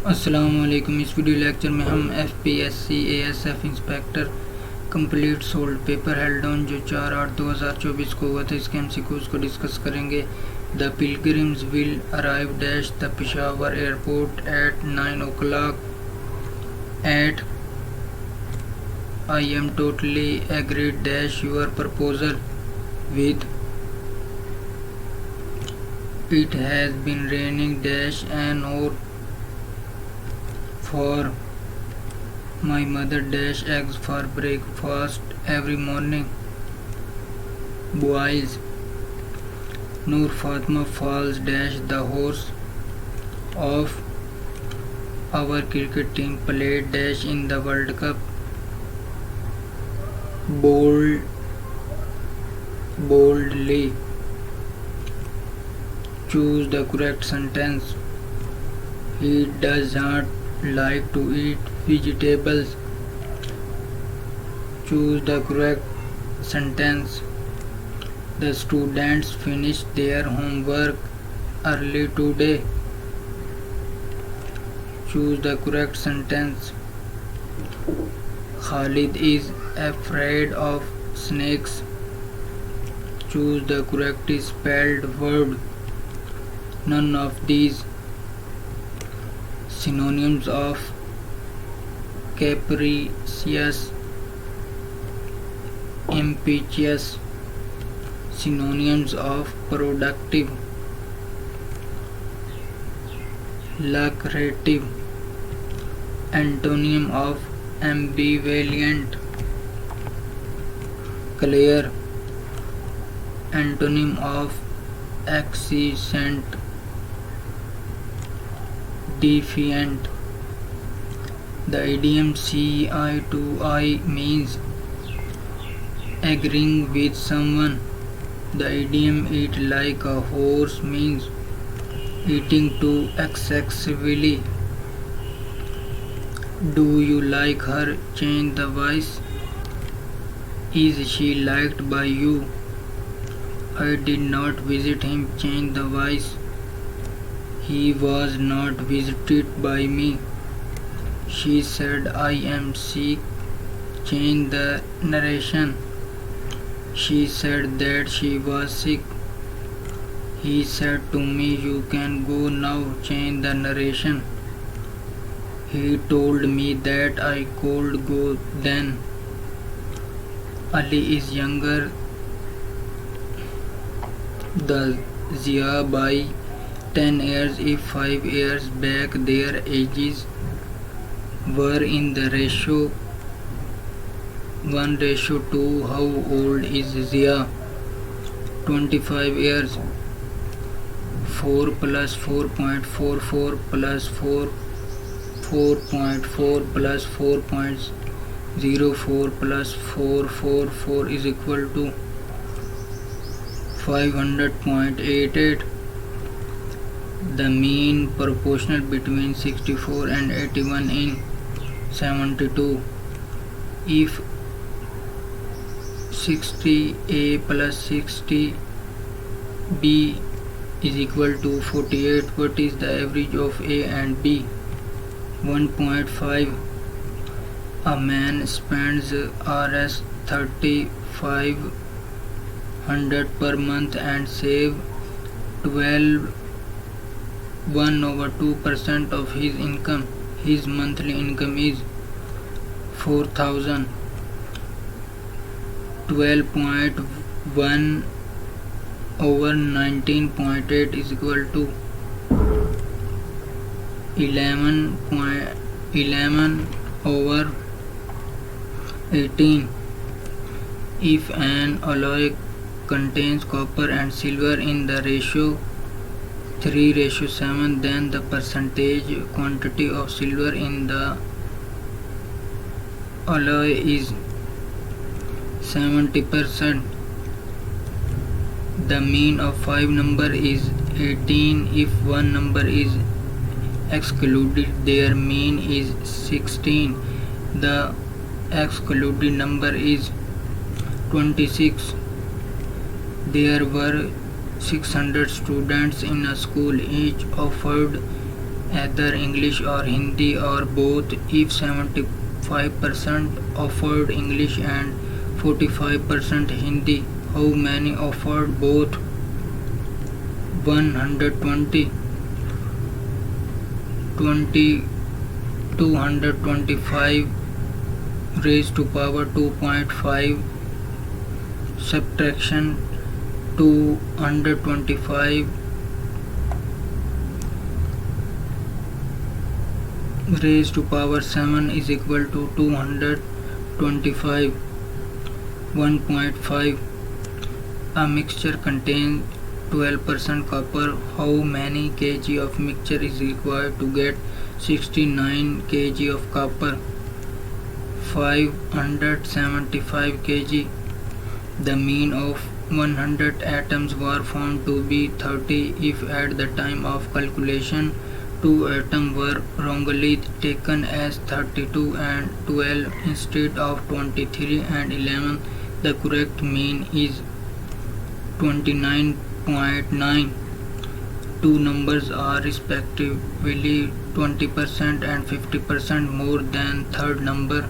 अस्सलामुअलैकुम। इस video lecture में हम FPSC ASF inspector complete solved paper held on जो 4/8/2024 को हुआ था, इसके MCQs को डिस्कस करेंगे। The pilgrims will arrive dash the Peshawar airport at 9 o'clock at I am totally agreed dash your proposal with it has been raining dash an hour for my mother dash eggs for breakfast every morning. Boys, Noor Fatma falls dash the horse of our cricket team played dash in the World Cup. Boldly choose the correct sentence. He does not like to eat vegetables. Choose the correct sentence. The students finished their homework early today. Choose the correct sentence. Khalid is afraid of snakes. Choose the correctly spelled word. None of these. Synonyms of capricious, impetuous. Synonyms of productive, lucrative. Antonym of ambivalent, clear. Antonym of acquiescent, defiant. The idiom see eye to eye means agreeing with someone. The idiom eat like a horse means eating too excessively. Do you like her? Change the voice. Is she liked by you? I did not visit him. Change the voice. He was not visited by me. She said I am sick. Change the narration. She said that she was sick. He said to me you can go now. Change the narration. He told me that I could go then. Ali is younger than Zia by 10 years. If 5 years back their ages were in the ratio 1:2, how old is Zia? 25 years. 4 plus 4.44 plus 4.4 plus 4.04 plus 444 is equal to 500.88. The mean proportional between 64 and 81 in 72. If 60A plus 60B is equal to 48, what is the average of A and B? 1.5. A man spends Rs 3,500 per month and save 1/2% of his income. His monthly income is 4,000. 12.1 over 19.8 is equal to 11 over 18. If an alloy contains copper and silver in the ratio 3:7, then the percentage quantity of silver in the alloy is 70%. The mean of 5 number is 18. If one number is excluded, their mean is 16. The excluded number is 26. There were 600 students in a school. Each offered either English or Hindi or both. If 75% offered English and 45% Hindi, how many offered both? 120, 225 raised to power 2.5, subtraction 225 raised to power 7 is equal to 225. 1.5. A mixture contains 12% copper. How many kg of mixture is required to get 69 kg of copper? 575 kg. The mean of 100 atoms were found to be 30 if at the time of calculation 2 atoms were wrongly taken as 32 and 12 instead of 23 and 11. The correct mean is 29.9. Two numbers are respectively 20% and 50% more than third number.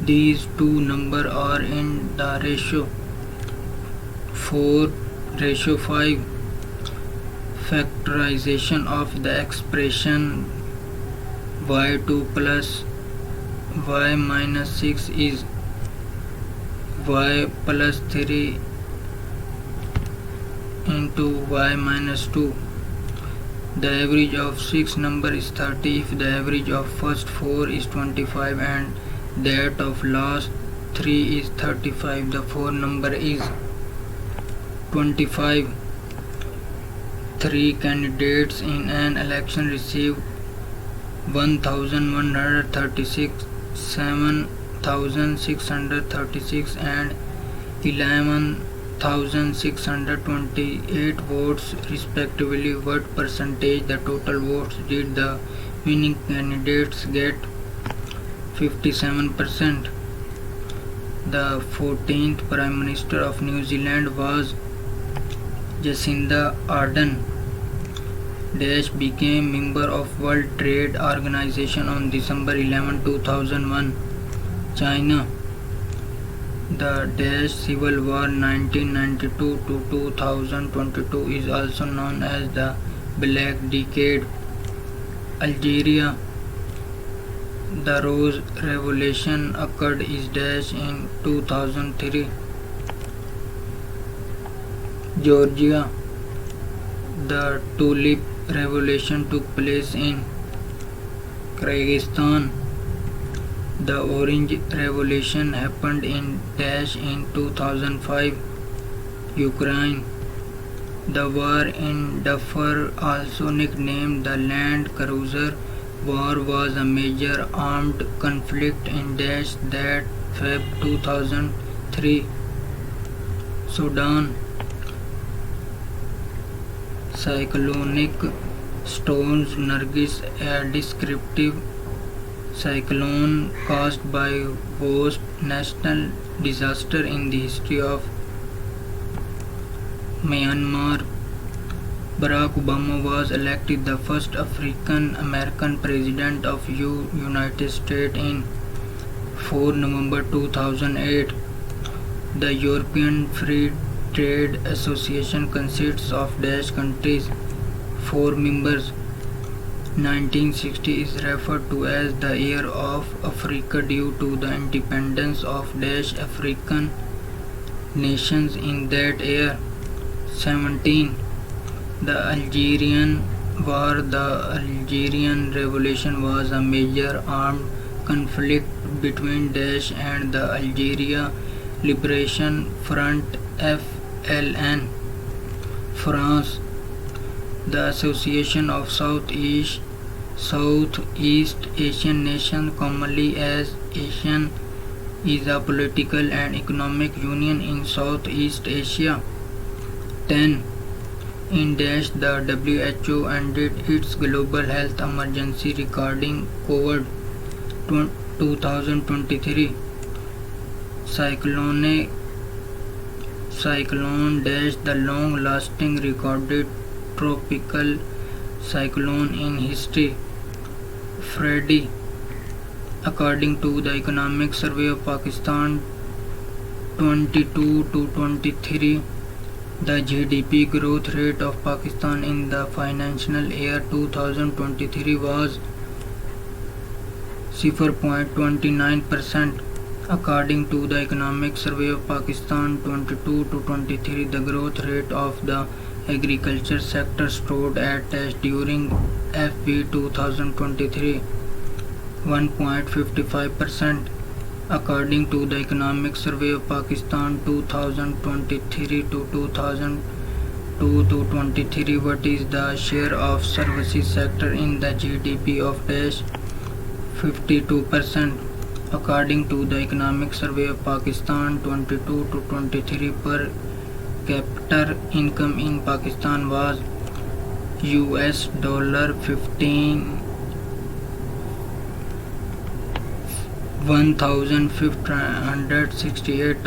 These two numbers are in the ratio 4:5. Factorization of the expression y2 plus y minus 6 is y plus 3 into y minus 2. The average of 6 number is 30 if the average of first 4 is 25 and that of last 3 is 35. The 4 number is 25. 3 candidates in an election received 1,136, 7,636 and 11,628 votes respectively. What percentage the total votes did the winning candidates get? 57%. The 14th Prime Minister of New Zealand was Jacinda Ardern. Dash became member of World Trade Organization on December 11, 2001. China. The Dash Civil War 1992 to 2022 is also known as the Black Decade. Algeria. The Rose Revolution occurred is dash in 2003. Georgia. The Tulip Revolution took place in Kyrgyzstan. The Orange Revolution happened in dash in 2005. Ukraine. The war in Darfur, also nicknamed the Land Cruiser War, was a major armed conflict in dash that Feb 2003. Sudan. Cyclonic storms Nargis, a descriptive cyclone caused by worst national disaster in the history of Myanmar. Barack Obama was elected the first African American president of United States in 4 November 2008. The European Free Trade Association consists of dash countries. 4 members. 1960 is referred to as the year of Africa due to the independence of dash African nations in that year. 17. The Algerian War. The Algerian Revolution was a major armed conflict between dash and the Algeria Liberation Front FLN. France. The Association of Southeast Asian Nations, commonly as ASEAN, is a political and economic union in Southeast Asia. 10. In dash, the WHO ended its global health emergency regarding COVID 2023. Cyclone dash, the long lasting recorded tropical cyclone in history. Freddie. According to the Economic Survey of Pakistan 22 to 23, the GDP growth rate of Pakistan in the financial year 2023 was 0.29%. According to the Economic Survey of Pakistan 22 to 23, the growth rate of the agriculture sector stood at during FY 2023 1.55%. According to the Economic Survey of Pakistan 2023 to 2002 to 23, what is the share of services sector in the GDP of dash 52%. According to the Economic Survey of Pakistan 22 to 23, per capita income in Pakistan was US dollar 1,568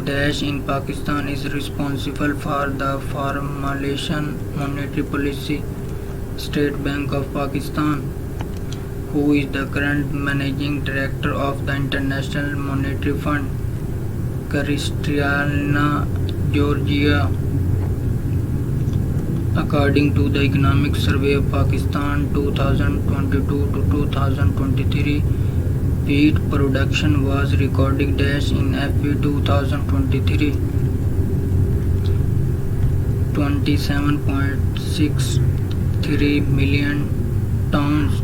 dash in Pakistan is responsible for the formulation monetary policy. State Bank of Pakistan, who is the current managing director of the International Monetary Fund, Kristalina Georgieva. According to the Economic Survey of Pakistan 2022 to 2023, wheat production was recorded dash in FY 2023 27.63 million tons.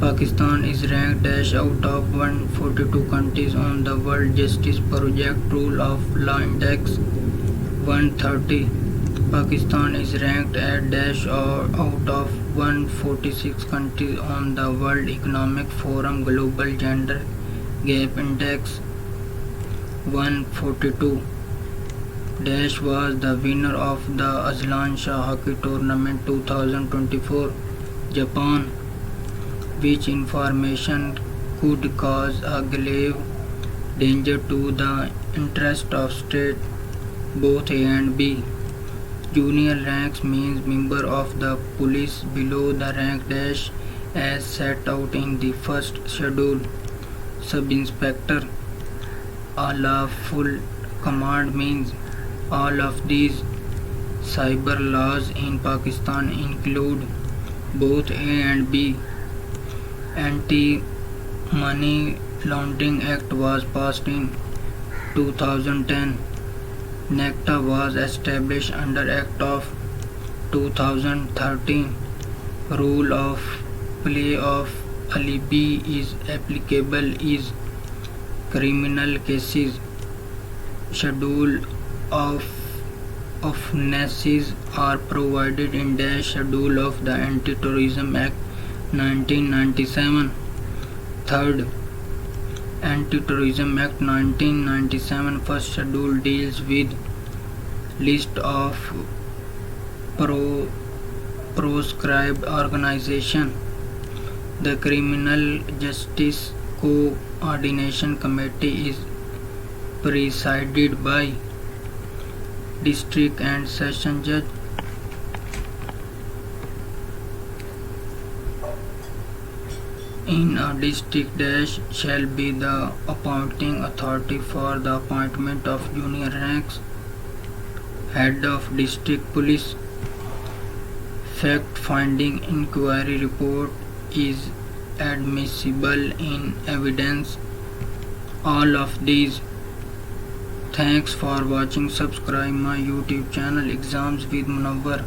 Pakistan is ranked dash out of 142 countries on the World Justice Project Rule of Law Index 130. Pakistan is ranked at dash out of 146 countries on the World Economic Forum Global Gender Gap Index 142. Dash was the winner of the Aslan Shah Hockey Tournament 2024, Japan, which information could cause a grave danger to the interest of state, both A and B. Junior ranks means member of the police below the rank dash as set out in the first schedule. Sub-inspector. A lawful command means all of these. Cyber laws in Pakistan include both A and B. Anti-Money Laundering Act was passed in 2010. NACTA was established under Act of 2013. Rule of play of alibi is applicable is criminal cases. Schedule of offences are provided in the schedule of the Anti-Terrorism Act 1997. Third, Anti-Terrorism Act 1997 first schedule deals with list of proscribed organization. The Criminal Justice Coordination Committee is presided by District and Session Judge. In a district dash shall be the appointing authority for the appointment of junior ranks. Head of district police. Fact-finding inquiry report is admissible in evidence. All of these. Thanks for watching. Subscribe my YouTube channel Exams with Munawwar.